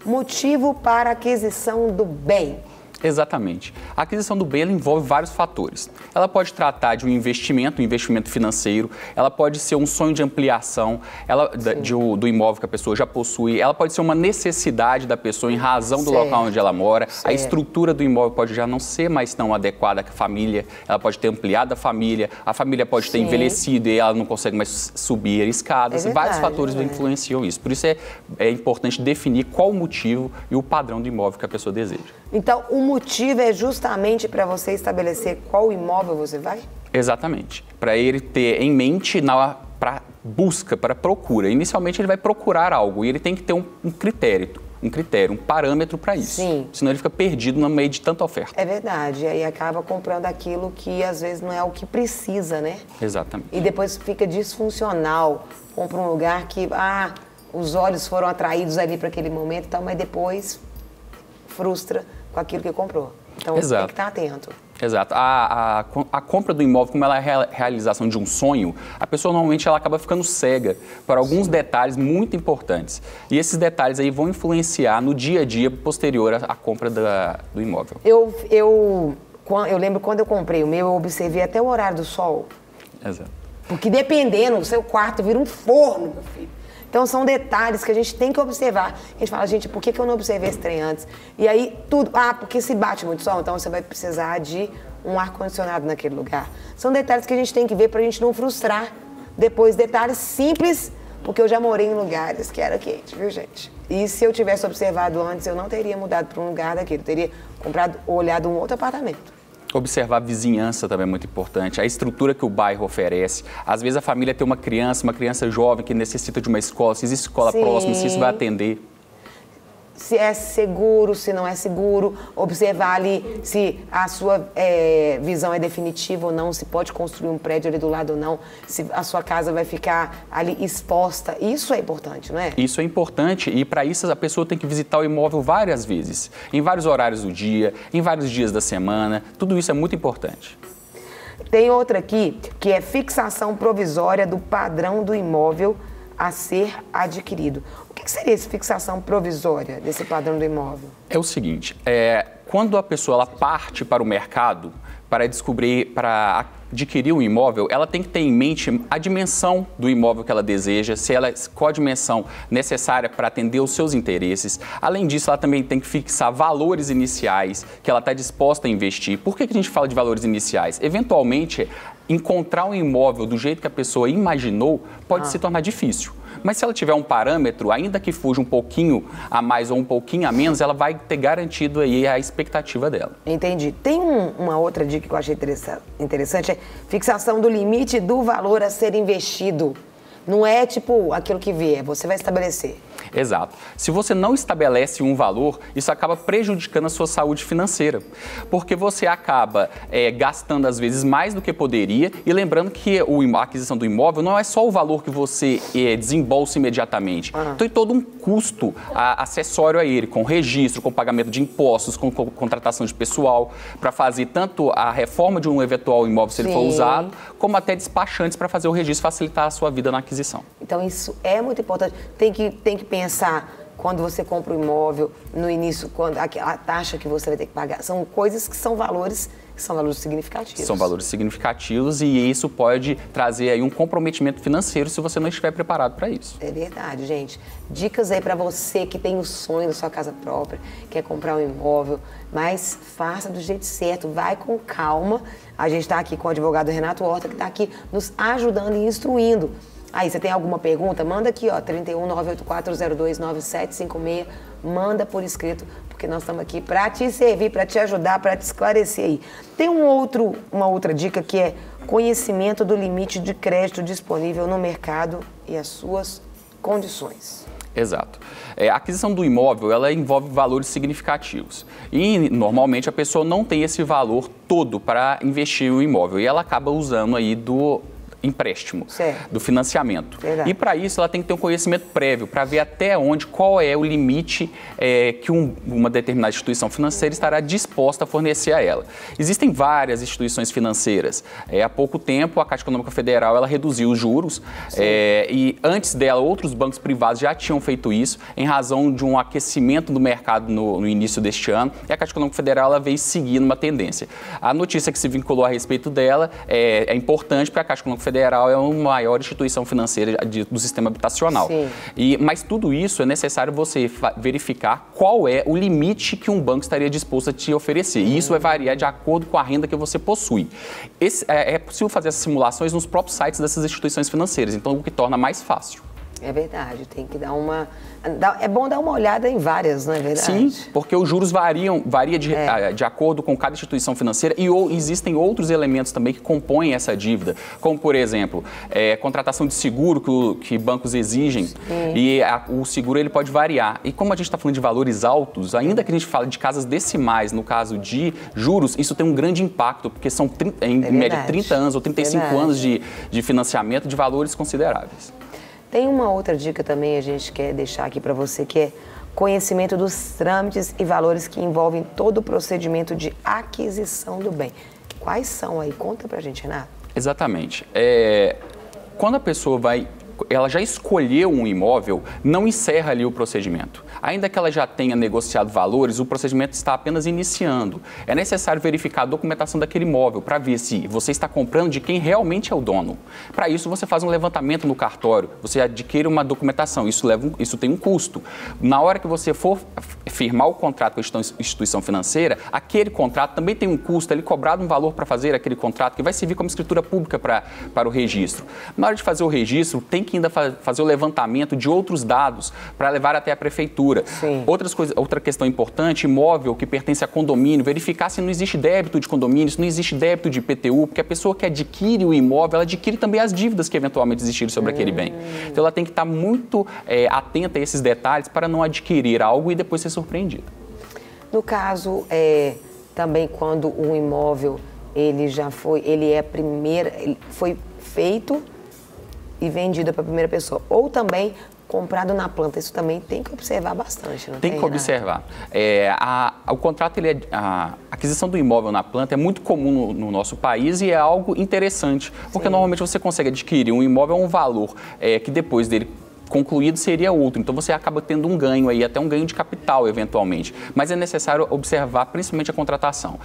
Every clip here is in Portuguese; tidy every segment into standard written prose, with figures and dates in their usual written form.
motivo para a aquisição do bem. Exatamente. A aquisição do bem ela envolve vários fatores. Ela pode tratar de um investimento financeiro, ela pode ser um sonho de ampliação do imóvel que a pessoa já possui, ela pode ser uma necessidade da pessoa em razão do local onde ela mora, a estrutura do imóvel pode já não ser mais tão adequada à família, ela pode ter ampliado a família pode ter envelhecido e ela não consegue mais subir escadas, vários fatores influenciam isso. Por isso é importante definir qual o motivo e o padrão do imóvel que a pessoa deseja. Então, o motivo é justamente para você estabelecer qual imóvel você vai? Exatamente. Para ele ter em mente para busca, para procura. Inicialmente ele vai procurar algo e ele tem que ter um critério, um parâmetro para isso. Sim. Senão ele fica perdido no meio de tanta oferta. É verdade. E aí acaba comprando aquilo que às vezes não é o que precisa, né? Exatamente. E depois fica disfuncional. Compra um lugar que, os olhos foram atraídos ali para aquele momento e tal, mas depois frustra com aquilo que comprou. Então, tem que estar atento. Exato. A compra do imóvel, como ela é a realização de um sonho, a pessoa normalmente ela acaba ficando cega para alguns detalhes muito importantes. E esses detalhes aí vão influenciar no dia a dia posterior à compra do imóvel. Eu lembro quando eu comprei o meu, eu observei até o horário do sol. Exato. Porque dependendo, o seu quarto vira um forno, meu filho. Então, são detalhes que a gente tem que observar. A gente fala, gente, por que eu não observei esse trem antes? E aí, tudo, porque se bate muito sol, então você vai precisar de um ar-condicionado naquele lugar. São detalhes que a gente tem que ver pra gente não frustrar. Depois, detalhes simples, porque eu já morei em lugares que era quente, viu, gente? E se eu tivesse observado antes, eu não teria mudado para um lugar daquele. Eu teria olhado um outro apartamento. Observar a vizinhança também é muito importante, a estrutura que o bairro oferece. Às vezes a família tem uma criança jovem que necessita de uma escola, se existe escola próxima, se isso vai atender. Se é seguro, se não é seguro, observar ali se a sua visão é definitiva ou não, se pode construir um prédio ali do lado ou não, se a sua casa vai ficar ali exposta. Isso é importante, não é? Isso é importante e para isso a pessoa tem que visitar o imóvel várias vezes, em vários horários do dia, em vários dias da semana, tudo isso é muito importante. Tem outra aqui que é fixação provisória do padrão do imóvel a ser adquirido. O que seria essa fixação provisória desse padrão do imóvel? É o seguinte, quando a pessoa ela parte para o mercado para adquirir um imóvel, ela tem que ter em mente a dimensão do imóvel que ela deseja, qual a dimensão necessária para atender os seus interesses. Além disso, ela também tem que fixar valores iniciais que ela está disposta a investir. Por que a gente fala de valores iniciais? Eventualmente, encontrar um imóvel do jeito que a pessoa imaginou pode se tornar difícil. Mas se ela tiver um parâmetro, ainda que fuja um pouquinho a mais ou um pouquinho a menos, ela vai ter garantido aí a expectativa dela. Entendi. Tem uma outra dica que eu achei interessante, é fixação do limite do valor a ser investido. Não é tipo aquilo que vier, você vai estabelecer. Exato. Se você não estabelece um valor, isso acaba prejudicando a sua saúde financeira, porque você acaba gastando às vezes mais do que poderia e lembrando que a aquisição do imóvel não é só o valor que você desembolsa imediatamente. Então tem todo um custo acessório a ele, com registro, com pagamento de impostos, com contratação de pessoal, para fazer tanto a reforma de um eventual imóvel se ele for usado, como até despachantes para fazer o registro, facilitar a sua vida na aquisição. Então isso é muito importante. Tem que pensar quando você compra um imóvel, no início, quando a taxa que você vai ter que pagar. São coisas que são valores significativos. São valores significativos e isso pode trazer aí um comprometimento financeiro se você não estiver preparado para isso. É verdade, gente. Dicas aí para você que tem o sonho da sua casa própria, quer comprar um imóvel, mas faça do jeito certo, vai com calma. A gente está aqui com o advogado Renato Horta, que está aqui nos ajudando e instruindo. Aí, você tem alguma pergunta? Manda aqui, 31-98402-9756. Manda por escrito, porque nós estamos aqui para te servir, para te ajudar, para te esclarecer aí. Tem uma outra dica que é conhecimento do limite de crédito disponível no mercado e as suas condições. Exato. A aquisição do imóvel, ela envolve valores significativos. E, normalmente, a pessoa não tem esse valor todo para investir no imóvel. E ela acaba usando aí empréstimo, certo, do financiamento. Verdade. E para isso ela tem que ter um conhecimento prévio para ver até onde, qual é o limite que uma determinada instituição financeira estará disposta a fornecer a ela. Existem várias instituições financeiras. Há pouco tempo a Caixa Econômica Federal ela reduziu os juros e antes dela outros bancos privados já tinham feito isso em razão de um aquecimento do mercado no início deste ano, e a Caixa Econômica Federal ela veio seguindo uma tendência. A notícia que se vinculou a respeito dela é importante porque a Caixa Econômica Federal é a maior instituição financeira do sistema habitacional. Mas tudo isso é necessário você verificar qual é o limite que um banco estaria disposto a te oferecer. E isso vai variar de acordo com a renda que você possui. É possível fazer essas simulações nos próprios sites dessas instituições financeiras, então o que torna mais fácil. É verdade, tem que dar uma... É bom dar uma olhada em várias, não é verdade? Sim, porque os juros varia de acordo com cada instituição financeira e existem outros elementos também que compõem essa dívida, como, por exemplo, contratação de seguro que bancos exigem. E o seguro ele pode variar. E como a gente está falando de valores altos, ainda que a gente fale de casas decimais, no caso de juros, isso tem um grande impacto, porque são, em média, 30 anos ou 35 anos de financiamento de valores consideráveis. Tem uma outra dica também a gente quer deixar aqui para você, que é conhecimento dos trâmites e valores que envolvem todo o procedimento de aquisição do bem. Quais são aí? Conta pra gente, Renato. Exatamente. Quando a pessoa ela já escolheu um imóvel, não encerra ali o procedimento. Ainda que ela já tenha negociado valores, o procedimento está apenas iniciando. É necessário verificar a documentação daquele imóvel para ver se você está comprando de quem realmente é o dono. Para isso, você faz um levantamento no cartório, você adquire uma documentação, isso tem um custo. Na hora que você for firmar o contrato com a instituição financeira, aquele contrato também tem um custo, ele cobrado um valor para fazer aquele contrato, que vai servir como escritura pública para o registro. Na hora de fazer o registro, tem que ainda fazer o levantamento de outros dados para levar até a prefeitura. Outra questão importante, imóvel que pertence a condomínio, verificar se não existe débito de condomínio, se não existe débito de IPTU, porque a pessoa que adquire o imóvel, ela adquire também as dívidas que eventualmente existirem sobre aquele bem. Então ela tem que estar muito atenta a esses detalhes para não adquirir algo e depois ser surpreendida. No caso, também quando um imóvel ele foi feito e vendido para a primeira pessoa, ou também comprado na planta, isso também tem que observar bastante, não tem? Tem que observar. O contrato, a aquisição do imóvel na planta é muito comum no nosso país e é algo interessante, porque normalmente você consegue adquirir um imóvel a um valor que depois dele concluído seria outro, então você acaba tendo um ganho aí, até um ganho de capital eventualmente, mas é necessário observar principalmente a contratação.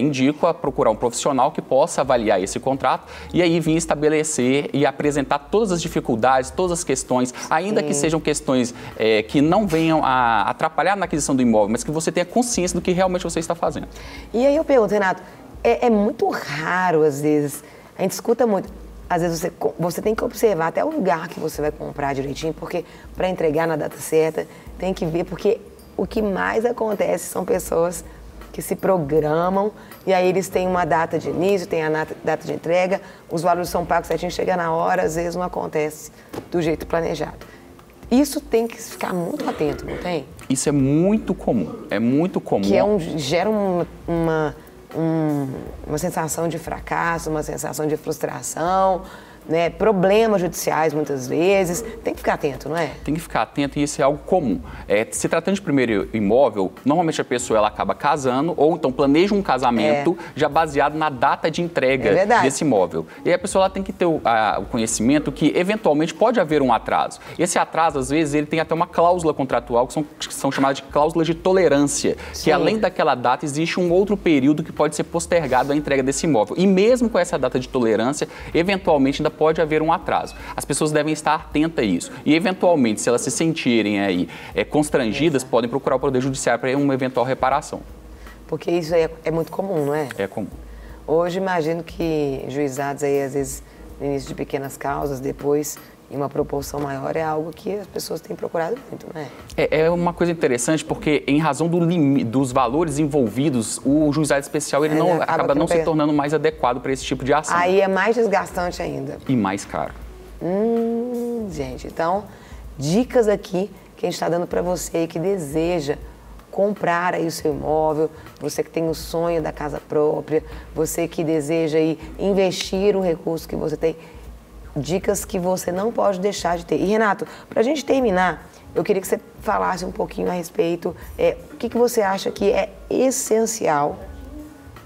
Indico a procurar um profissional que possa avaliar esse contrato e aí vir estabelecer e apresentar todas as dificuldades, todas as questões, ainda que sejam questões que não venham a atrapalhar na aquisição do imóvel, mas que você tenha consciência do que realmente você está fazendo. E aí eu pergunto, Renato, é muito raro às vezes, a gente escuta muito, às vezes você tem que observar até o lugar que você vai comprar direitinho, porque para entregar na data certa, tem que ver, porque o que mais acontece são pessoas que se programam e aí eles têm uma data de início, tem a data de entrega, os valores são pagos certinho, chega na hora, às vezes não acontece do jeito planejado. Isso tem que ficar muito atento, não tem? Isso é muito comum, Que gera uma sensação de fracasso, uma sensação de frustração, né? Problemas judiciais muitas vezes. Tem que ficar atento, não é? Tem que ficar atento e isso é algo comum. Se tratando de primeiro imóvel, normalmente a pessoa ela acaba casando ou então planeja um casamento já baseado na data de entrega desse imóvel. E aí a pessoa ela tem que ter o conhecimento que eventualmente pode haver um atraso. Esse atraso, às vezes, ele tem até uma cláusula contratual que são chamadas de cláusulas de tolerância, que além daquela data existe um outro período que pode ser postergado a entrega desse imóvel. E mesmo com essa data de tolerância, eventualmente ainda pode haver um atraso. As pessoas devem estar atentas a isso. E, eventualmente, se elas se sentirem aí constrangidas, podem procurar o Poder Judiciário para uma eventual reparação. Porque isso é muito comum, não é? É comum. Hoje, imagino que juizados aí, às vezes, no início de pequenas causas, depois, em uma proporção maior, é algo que as pessoas têm procurado muito, não é? É uma coisa interessante, porque em razão dos valores envolvidos, o juizado especial ele acaba não se tornando mais adequado para esse tipo de ação. Aí é mais desgastante ainda. E mais caro. Gente, então, dicas aqui que a gente está dando para você aí que deseja comprar aí o seu imóvel, você que tem o sonho da casa própria, você que deseja aí investir um recurso que você tem. dicas que você não pode deixar de ter. E, Renato, para a gente terminar, eu queria que você falasse um pouquinho a respeito, o que você acha que é essencial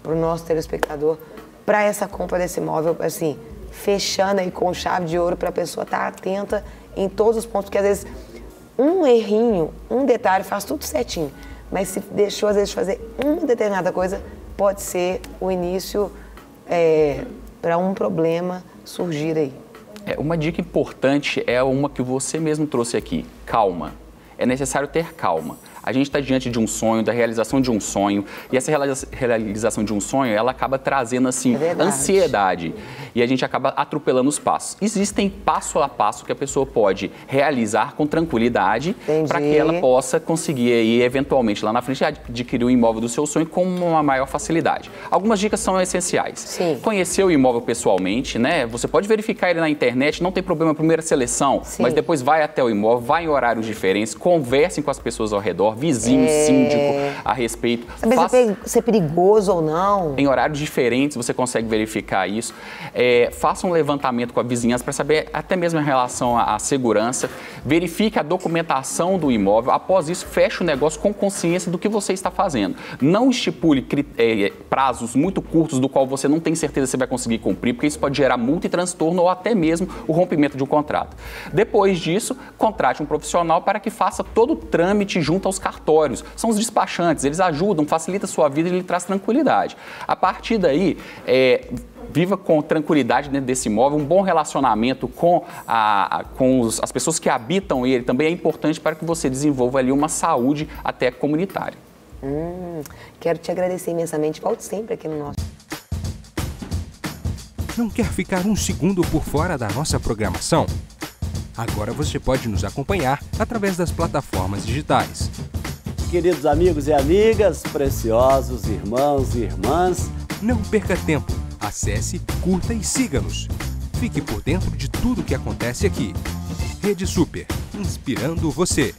para o nosso telespectador para essa compra desse imóvel, assim, fechando aí com chave de ouro para a pessoa estar atenta em todos os pontos, porque às vezes um errinho, um detalhe faz tudo certinho, mas se deixou às vezes de fazer uma determinada coisa, pode ser o início para um problema surgir aí. Uma dica importante é uma que você mesmo trouxe aqui, calma. É necessário ter calma. A gente está diante de um sonho, da realização de um sonho, e essa realização de um sonho, ela acaba trazendo, assim, ansiedade, e a gente acaba atropelando os passos. Existem passo a passo que a pessoa pode realizar com tranquilidade, para que ela possa conseguir, aí, eventualmente, lá na frente, adquirir o imóvel do seu sonho com uma maior facilidade. Algumas dicas são essenciais. Sim. Conhecer o imóvel pessoalmente, né? Você pode verificar ele na internet, não tem problema, a primeira seleção, sim, mas depois vai até o imóvel, vai em horários diferentes, conversem com as pessoas ao redor, vizinho, síndico, a respeito. Saber se é perigoso ou não. Em horários diferentes você consegue verificar isso. Faça um levantamento com a vizinhança para saber até mesmo em relação à segurança. Verifique a documentação do imóvel. Após isso, feche o negócio com consciência do que você está fazendo. Não estipule prazos muito curtos do qual você não tem certeza se vai conseguir cumprir, porque isso pode gerar multa e transtorno ou até mesmo o rompimento de um contrato. Depois disso, contrate um profissional para que faça todo o trâmite junto aos cartórios. São os despachantes, eles ajudam, facilitam a sua vida e lhe traz tranquilidade. A partir daí, viva com tranquilidade dentro desse imóvel, um bom relacionamento com as pessoas que habitam ele também é importante para que você desenvolva ali uma saúde até comunitária. Quero te agradecer imensamente. Volte sempre aqui no nosso... Não quer ficar um segundo por fora da nossa programação? Agora você pode nos acompanhar através das plataformas digitais. Queridos amigos e amigas, preciosos irmãos e irmãs, não perca tempo. Acesse, curta e siga-nos. Fique por dentro de tudo o que acontece aqui. Rede Super, inspirando você.